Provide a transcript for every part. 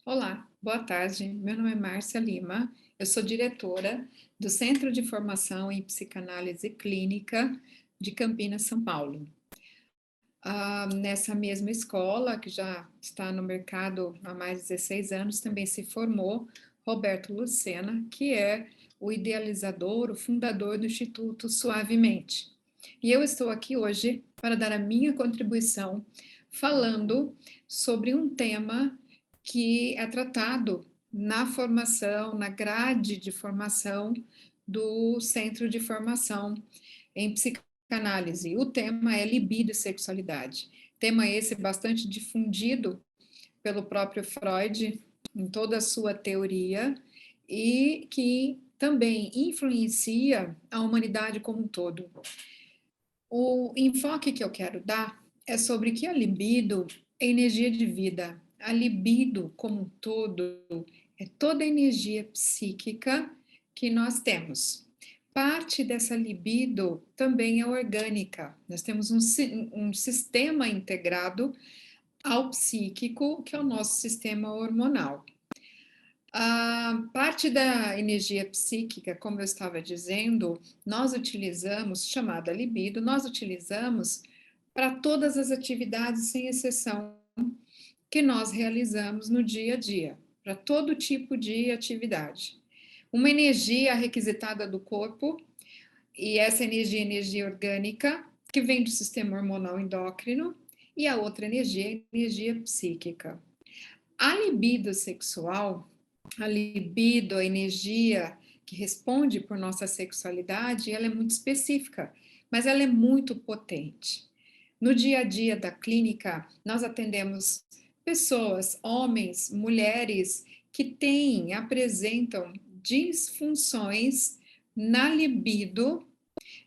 Olá, boa tarde. Meu nome é Márcia Lima, eu sou diretora do Centro de Formação em Psicanálise Clínica de Campinas, São Paulo. Nessa mesma escola, que já está no mercado há mais de 16 anos, também se formou Roberto Lucena, que é o idealizador, o fundador do Instituto Suavemente. E eu estou aqui hoje para dar a minha contribuição falando sobre um tema que é tratado na formação, na grade de formação do Centro de Formação em Psicanálise. O tema é libido e sexualidade. Tema esse bastante difundido pelo próprio Freud em toda a sua teoria e que também influencia a humanidade como um todo. O enfoque que eu quero dar é sobre que a libido é energia de vida. A libido, como um todo, é toda a energia psíquica que nós temos. Parte dessa libido também é orgânica. Nós temos um sistema integrado ao psíquico, que é o nosso sistema hormonal. A parte da energia psíquica, como eu estava dizendo, nós utilizamos, chamada libido, nós utilizamos para todas as atividades, sem exceção, que nós realizamos no dia a dia, para todo tipo de atividade. Uma energia requisitada do corpo, e essa energia é energia orgânica, que vem do sistema hormonal endócrino, e a outra energia é energia psíquica. A libido sexual, a libido, a energia que responde por nossa sexualidade, ela é muito específica, mas ela é muito potente. No dia a dia da clínica, nós atendemos pessoas, homens, mulheres, que têm, apresentam disfunções na libido,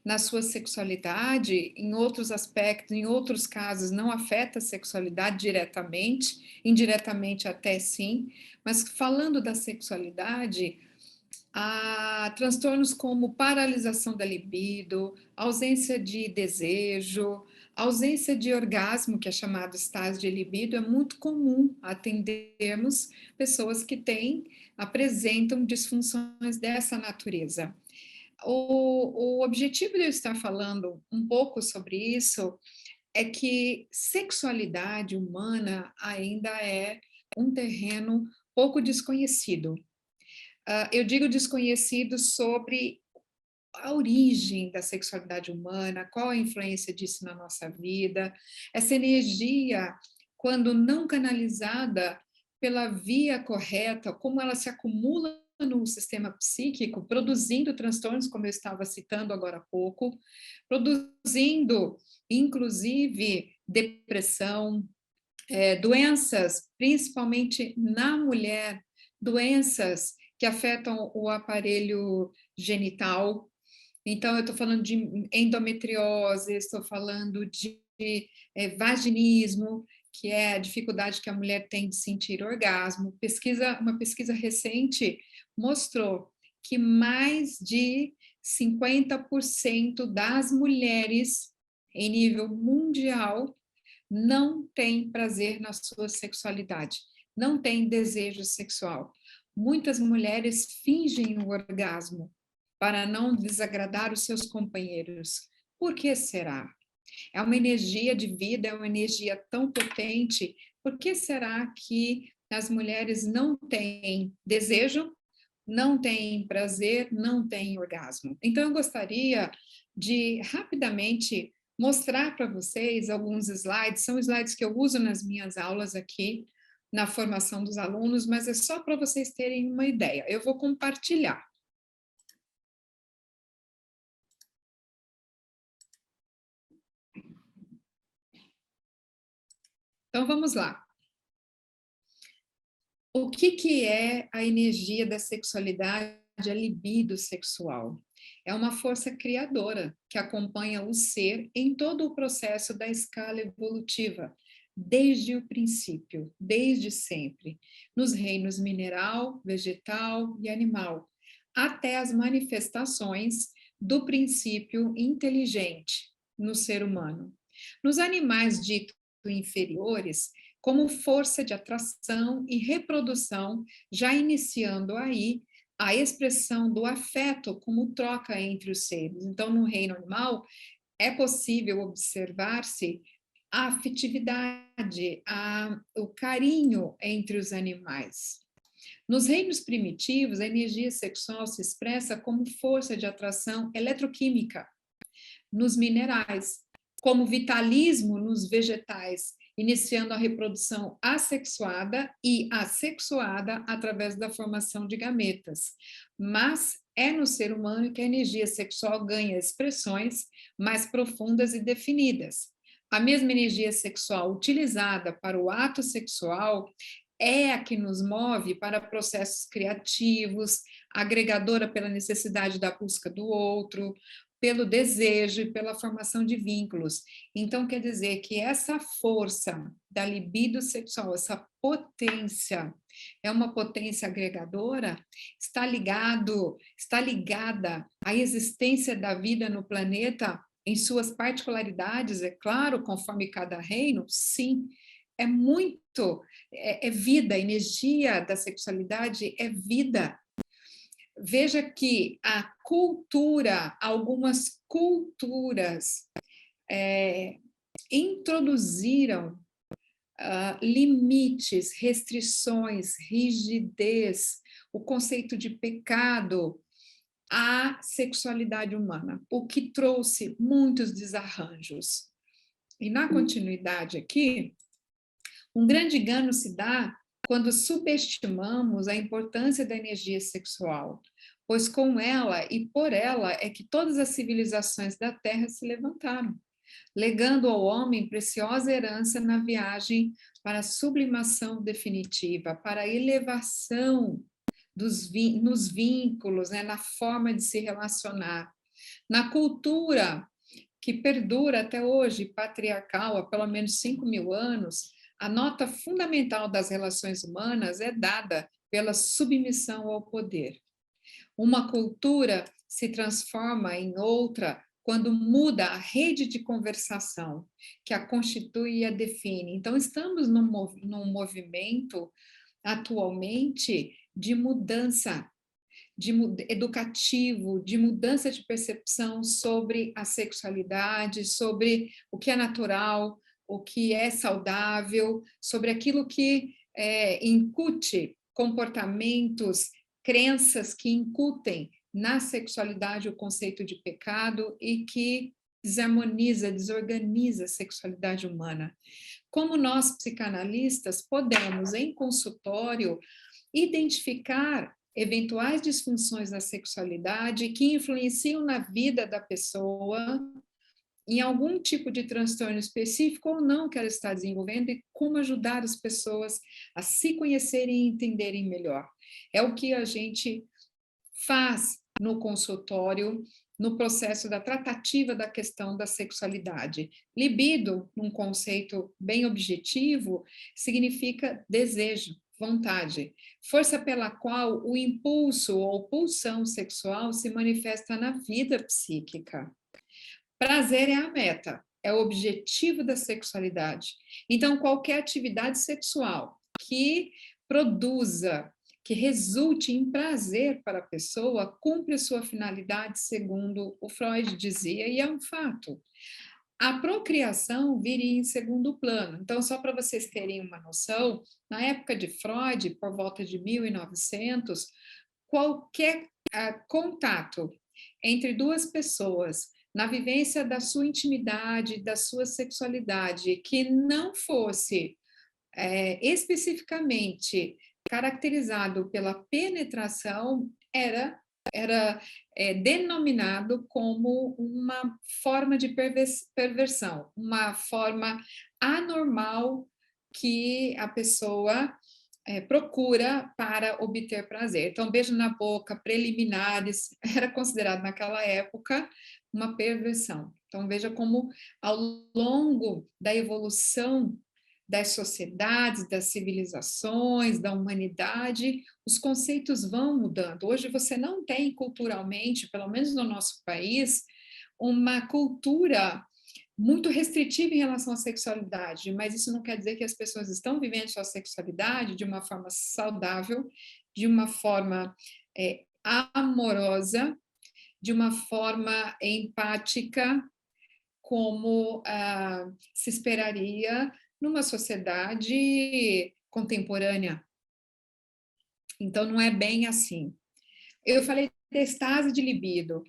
na sua sexualidade, em outros aspectos, em outros casos, não afeta a sexualidade diretamente, indiretamente até sim, mas falando da sexualidade, há transtornos como paralisação da libido, ausência de desejo, ausência de orgasmo, que é chamado estase de libido, é muito comum atendermos pessoas que têm, apresentam disfunções dessa natureza. O objetivo de eu estar falando um pouco sobre isso é que sexualidade humana ainda é um terreno pouco desconhecido. Eu digo desconhecido sobre a origem da sexualidade humana, qual a influência disso na nossa vida, essa energia, quando não canalizada pela via correta, como ela se acumula no sistema psíquico, produzindo transtornos, como eu estava citando agora há pouco, produzindo, inclusive, depressão, doenças, principalmente na mulher, doenças que afetam o aparelho genital. Então, eu estou falando de endometriose, estou falando de vaginismo, que é a dificuldade que a mulher tem de sentir orgasmo. Uma pesquisa recente mostrou que mais de 50% das mulheres em nível mundial não têm prazer na sua sexualidade, não têm desejo sexual. Muitas mulheres fingem o orgasmo para não desagradar os seus companheiros. Por que será? É uma energia de vida, é uma energia tão potente. Por que será que as mulheres não têm desejo, não têm prazer, não têm orgasmo? Então, eu gostaria de rapidamente mostrar para vocês alguns slides, são slides que eu uso nas minhas aulas aqui, na formação dos alunos, mas é só para vocês terem uma ideia. Eu vou compartilhar. Então, vamos lá. O que é a energia da sexualidade, a libido sexual? É uma força criadora que acompanha o ser em todo o processo da escala evolutiva, desde o princípio, desde sempre, nos reinos mineral, vegetal e animal, até as manifestações do princípio inteligente no ser humano. Nos animais ditos inferiores, como força de atração e reprodução, já iniciando aí a expressão do afeto como troca entre os seres. Então, no reino animal, é possível observar-se a afetividade, o carinho entre os animais. Nos reinos primitivos, a energia sexual se expressa como força de atração eletroquímica nos minerais, como vitalismo nos vegetais, iniciando a reprodução assexuada e assexuada através da formação de gametas. Mas é no ser humano que a energia sexual ganha expressões mais profundas e definidas. A mesma energia sexual utilizada para o ato sexual é a que nos move para processos criativos, agregadora pela necessidade da busca do outro, pelo desejo e pela formação de vínculos. Então, quer dizer que essa força da libido sexual, essa potência, é uma potência agregadora, está ligada à existência da vida no planeta em suas particularidades, é claro, conforme cada reino, sim, é muito, é vida, a energia da sexualidade é vida. Veja que a cultura, algumas culturas introduziram limites, restrições, rigidez, o conceito de pecado à sexualidade humana, o que trouxe muitos desarranjos. E na continuidade aqui, um grande engano se dá quando subestimamos a importância da energia sexual, pois com ela e por ela é que todas as civilizações da Terra se levantaram, legando ao homem preciosa herança na viagem para a sublimação definitiva, para a elevação nos vínculos, né, na forma de se relacionar. Na cultura que perdura até hoje, patriarcal, há pelo menos 5.000 anos, a nota fundamental das relações humanas é dada pela submissão ao poder. Uma cultura se transforma em outra quando muda a rede de conversação que a constitui e a define. Então, estamos num movimento atualmente de mudança educativo, de mudança de percepção sobre a sexualidade, sobre o que é natural, o que é saudável, sobre aquilo que incute comportamentos, crenças que incutem na sexualidade o conceito de pecado e que desarmoniza, desorganiza a sexualidade humana. Como nós, psicanalistas, podemos, em consultório, identificar eventuais disfunções na sexualidade que influenciam na vida da pessoa em algum tipo de transtorno específico ou não que ela está desenvolvendo e como ajudar as pessoas a se conhecerem e entenderem melhor. É o que a gente faz no consultório, no processo da tratativa da questão da sexualidade. Libido, num conceito bem objetivo, significa desejo, vontade, força pela qual o impulso ou pulsão sexual se manifesta na vida psíquica. Prazer é a meta, é o objetivo da sexualidade. Então, qualquer atividade sexual que produza, que resulte em prazer para a pessoa, cumpre sua finalidade, segundo o Freud dizia, e é um fato. A procriação viria em segundo plano. Então, só para vocês terem uma noção, na época de Freud, por volta de 1900, qualquer contato entre duas pessoas na vivência da sua intimidade, da sua sexualidade, que não fosse especificamente caracterizado pela penetração, era denominado como uma forma de perversão, uma forma anormal que a pessoa procura para obter prazer. Então, beijo na boca, preliminares, era considerado naquela época uma perversão. Então, veja como ao longo da evolução das sociedades, das civilizações, da humanidade, os conceitos vão mudando. Hoje você não tem culturalmente, pelo menos no nosso país, uma cultura muito restritiva em relação à sexualidade, mas isso não quer dizer que as pessoas estão vivendo sua sexualidade de uma forma saudável, de uma forma amorosa, de uma forma empática, como se esperaria numa sociedade contemporânea. Então, não é bem assim. Eu falei da estase de libido.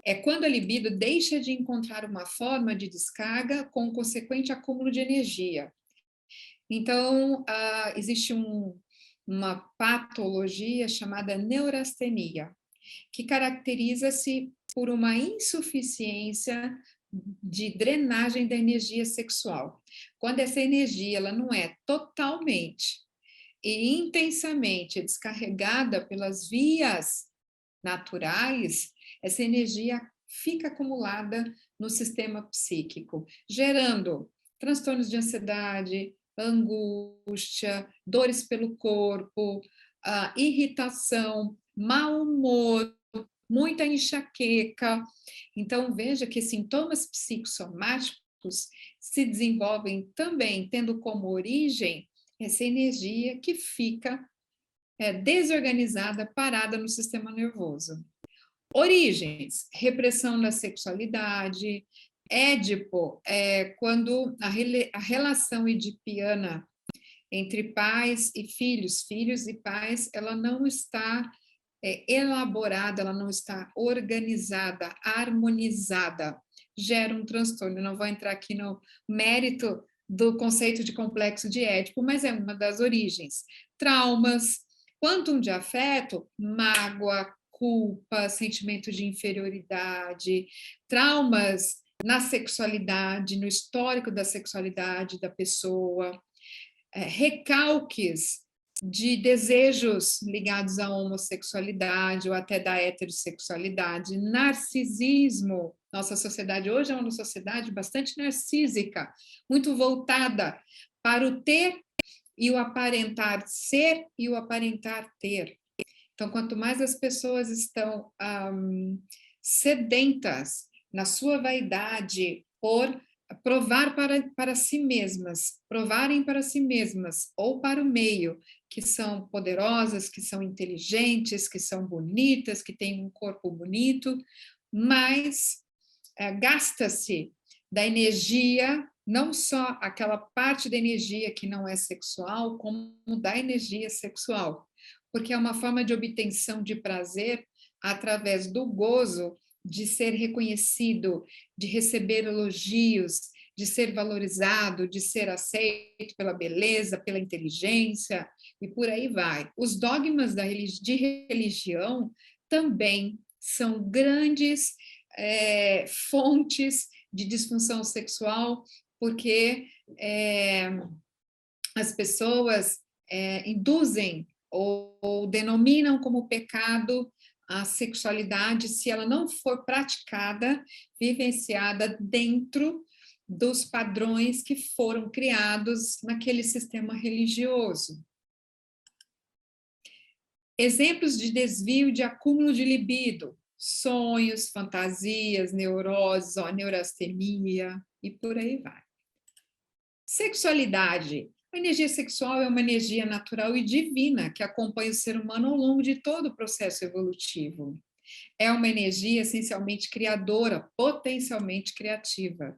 É quando a libido deixa de encontrar uma forma de descarga com consequente acúmulo de energia. Então, existe uma patologia chamada neurastenia, que caracteriza-se por uma insuficiência de drenagem da energia sexual. Quando essa energia ela não é totalmente e intensamente descarregada pelas vias naturais, essa energia fica acumulada no sistema psíquico, gerando transtornos de ansiedade, angústia, dores pelo corpo, irritação, mau humor, muita enxaqueca. Então, veja que sintomas psicossomáticos se desenvolvem também tendo como origem essa energia que fica desorganizada, parada no sistema nervoso. Origens: repressão da sexualidade, Édipo, quando a relação edipiana entre pais e filhos, filhos e pais, ela não está elaborada, ela não está organizada, harmonizada, gera um transtorno. Eu não vou entrar aqui no mérito do conceito de complexo de Édipo, mas é uma das origens. Traumas, quantum de afeto, mágoa, culpa, sentimento de inferioridade, traumas na sexualidade, no histórico da sexualidade da pessoa, recalques de desejos ligados à homossexualidade ou até da heterossexualidade, narcisismo. Nossa sociedade hoje é uma sociedade bastante narcísica, muito voltada para o ter e o aparentar ser e o aparentar ter. Então, quanto mais as pessoas estão sedentas na sua vaidade por provar para si mesmas, provarem para si mesmas ou para o meio que são poderosas, que são inteligentes, que são bonitas, que têm um corpo bonito, mas gasta-se da energia, não só aquela parte da energia que não é sexual, como da energia sexual, porque é uma forma de obtenção de prazer através do gozo de ser reconhecido, de receber elogios, de ser valorizado, de ser aceito pela beleza, pela inteligência, e por aí vai. Os dogmas de religião também são grandes fontes de disfunção sexual, porque as pessoas induzem ou denominam como pecado a sexualidade se ela não for praticada, vivenciada dentro dos padrões que foram criados naquele sistema religioso. Exemplos de desvio de acúmulo de libido: sonhos, fantasias, neuroses, neurastenia e por aí vai. Sexualidade. A energia sexual é uma energia natural e divina que acompanha o ser humano ao longo de todo o processo evolutivo. É uma energia essencialmente criadora, potencialmente criativa,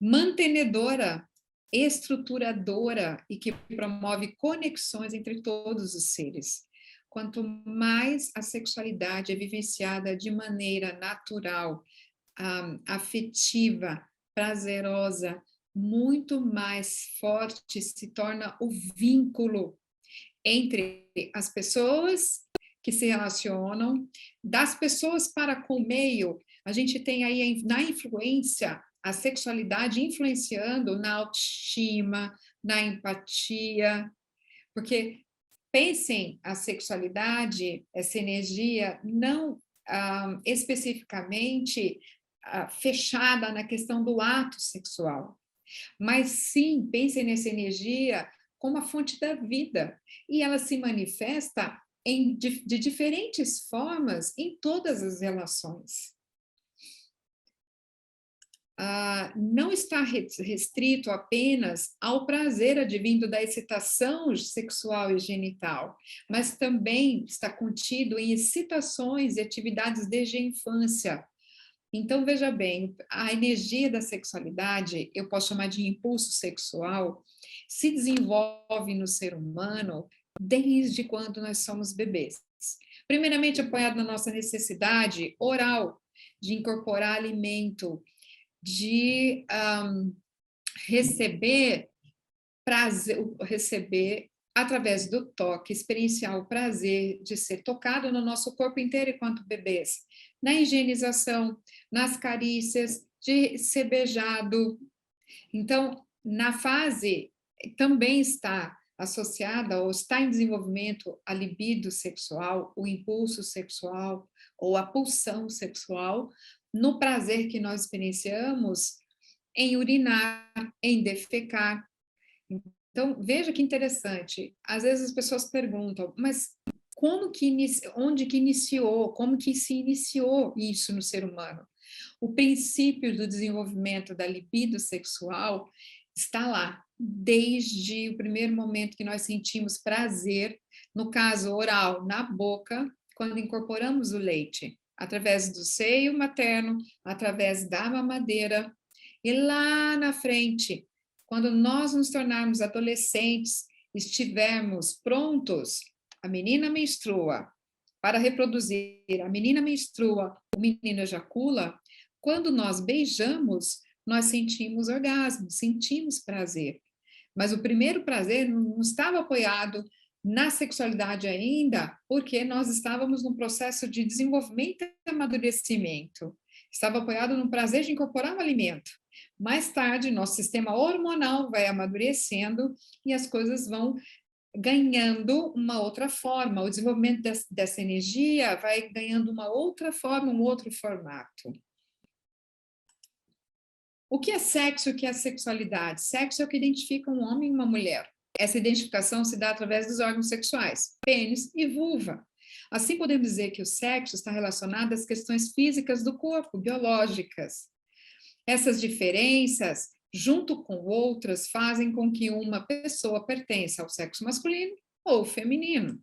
mantenedora, estruturadora e que promove conexões entre todos os seres. Quanto mais a sexualidade é vivenciada de maneira natural, afetiva, prazerosa, muito mais forte se torna o vínculo entre as pessoas que se relacionam, das pessoas para com o meio. A gente tem aí na influência, a sexualidade influenciando na autoestima, na empatia, porque pensem a sexualidade, essa energia, não especificamente fechada na questão do ato sexual, mas sim, pensem nessa energia como a fonte da vida, e ela se manifesta de diferentes formas em todas as relações. não está restrito apenas ao prazer advindo da excitação sexual e genital, mas também está contido em excitações e atividades desde a infância. Então, veja bem, a energia da sexualidade, eu posso chamar de impulso sexual, se desenvolve no ser humano desde quando nós somos bebês. Primeiramente, apoiado na nossa necessidade oral de incorporar alimento, de receber prazer, receber através do toque, experienciar o prazer de ser tocado no nosso corpo inteiro enquanto bebês, na higienização, nas carícias, de ser beijado. Então, na fase também está associada ou está em desenvolvimento a libido sexual, o impulso sexual ou a pulsão sexual, no prazer que nós experienciamos em urinar, em defecar. Então, veja que interessante. Às vezes as pessoas perguntam, mas onde que iniciou, como que se iniciou isso no ser humano? O princípio do desenvolvimento da libido sexual está lá, desde o primeiro momento que nós sentimos prazer, no caso oral, na boca, quando incorporamos o leite, através do seio materno, através da mamadeira, e lá na frente, quando nós nos tornarmos adolescentes, estivermos prontos, a menina menstrua para reproduzir, a menina menstrua, o menino ejacula, quando nós beijamos, nós sentimos orgasmo, sentimos prazer. Mas o primeiro prazer não estava apoiado na sexualidade ainda, porque nós estávamos num processo de desenvolvimento e amadurecimento. Estava apoiado no prazer de incorporar o alimento. Mais tarde, nosso sistema hormonal vai amadurecendo e as coisas vão ganhando uma outra forma. O desenvolvimento dessa energia vai ganhando uma outra forma, um outro formato. O que é sexo e o que é sexualidade? Sexo é o que identifica um homem e uma mulher. Essa identificação se dá através dos órgãos sexuais, pênis e vulva. Assim, podemos dizer que o sexo está relacionado às questões físicas do corpo, biológicas. Essas diferenças, junto com outras, fazem com que uma pessoa pertença ao sexo masculino ou feminino.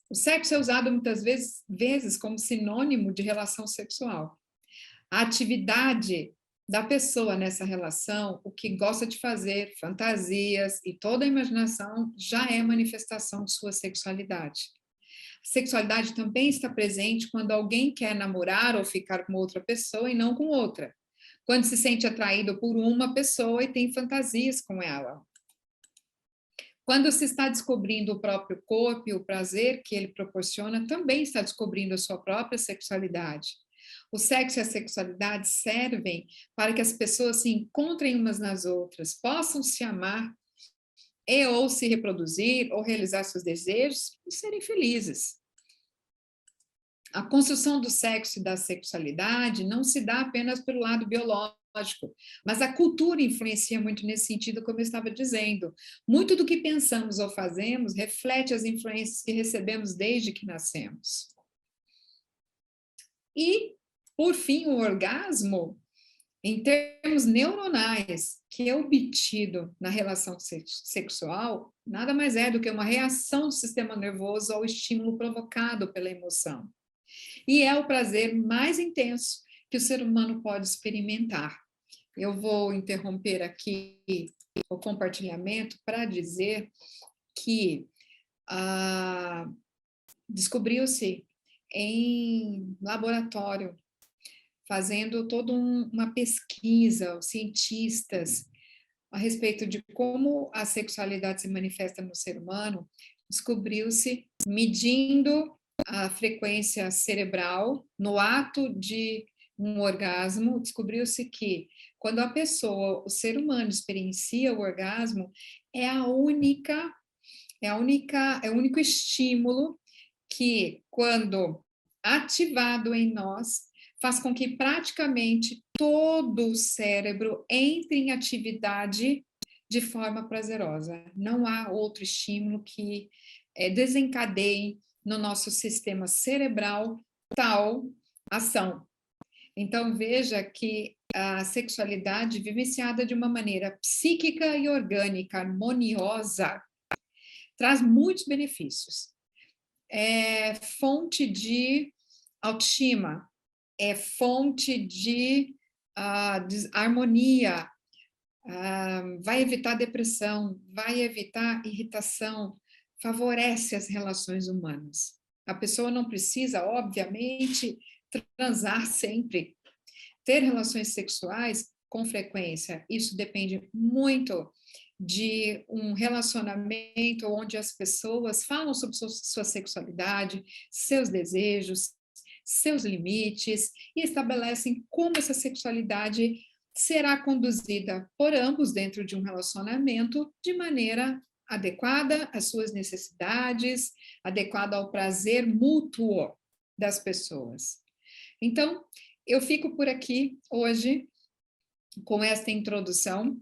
O sexo é usado muitas vezes como sinônimo de relação sexual. A atividade da pessoa nessa relação, o que gosta de fazer, fantasias e toda a imaginação já é manifestação de sua sexualidade. A sexualidade também está presente quando alguém quer namorar ou ficar com outra pessoa e não com outra. Quando se sente atraído por uma pessoa e tem fantasias com ela. Quando se está descobrindo o próprio corpo e o prazer que ele proporciona, também está descobrindo a sua própria sexualidade. O sexo e a sexualidade servem para que as pessoas se encontrem umas nas outras, possam se amar e ou se reproduzir ou realizar seus desejos e serem felizes. A construção do sexo e da sexualidade não se dá apenas pelo lado biológico, mas a cultura influencia muito nesse sentido, como eu estava dizendo. Muito do que pensamos ou fazemos reflete as influências que recebemos desde que nascemos. E, por fim, o orgasmo, em termos neuronais, que é obtido na relação sexual, nada mais é do que uma reação do sistema nervoso ao estímulo provocado pela emoção. E é o prazer mais intenso que o ser humano pode experimentar. Eu vou interromper aqui o compartilhamento para dizer que descobriu-se em laboratório, fazendo toda uma pesquisa, os cientistas, a respeito de como a sexualidade se manifesta no ser humano, descobriu-se medindo a frequência cerebral no ato de um orgasmo, descobriu-se que quando a pessoa, o ser humano experiencia o orgasmo, é o único estímulo que, quando ativado em nós, faz com que praticamente todo o cérebro entre em atividade de forma prazerosa. Não há outro estímulo que desencadeie no nosso sistema cerebral tal ação. Então, veja que a sexualidade vivenciada de uma maneira psíquica e orgânica, harmoniosa, traz muitos benefícios. É fonte de autoestima, é fonte de harmonia, vai evitar depressão, vai evitar irritação, favorece as relações humanas. A pessoa não precisa, obviamente, transar sempre, ter relações sexuais com frequência. Isso depende muito de um relacionamento onde as pessoas falam sobre sua sexualidade, seus desejos, seus limites e estabelecem como essa sexualidade será conduzida por ambos dentro de um relacionamento de maneira adequada às suas necessidades, adequada ao prazer mútuo das pessoas. Então, eu fico por aqui hoje com esta introdução.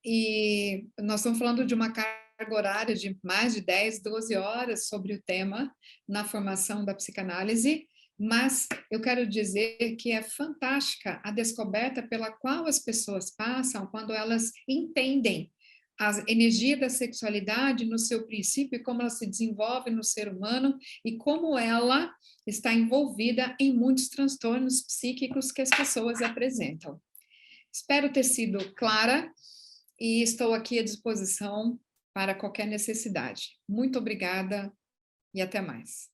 E nós estamos falando de uma carga horária de mais de 10, 12 horas sobre o tema na formação da psicanálise, mas eu quero dizer que é fantástica a descoberta pela qual as pessoas passam quando elas entendem a energia da sexualidade no seu princípio e como ela se desenvolve no ser humano e como ela está envolvida em muitos transtornos psíquicos que as pessoas apresentam. Espero ter sido clara e estou aqui à disposição para qualquer necessidade. Muito obrigada e até mais.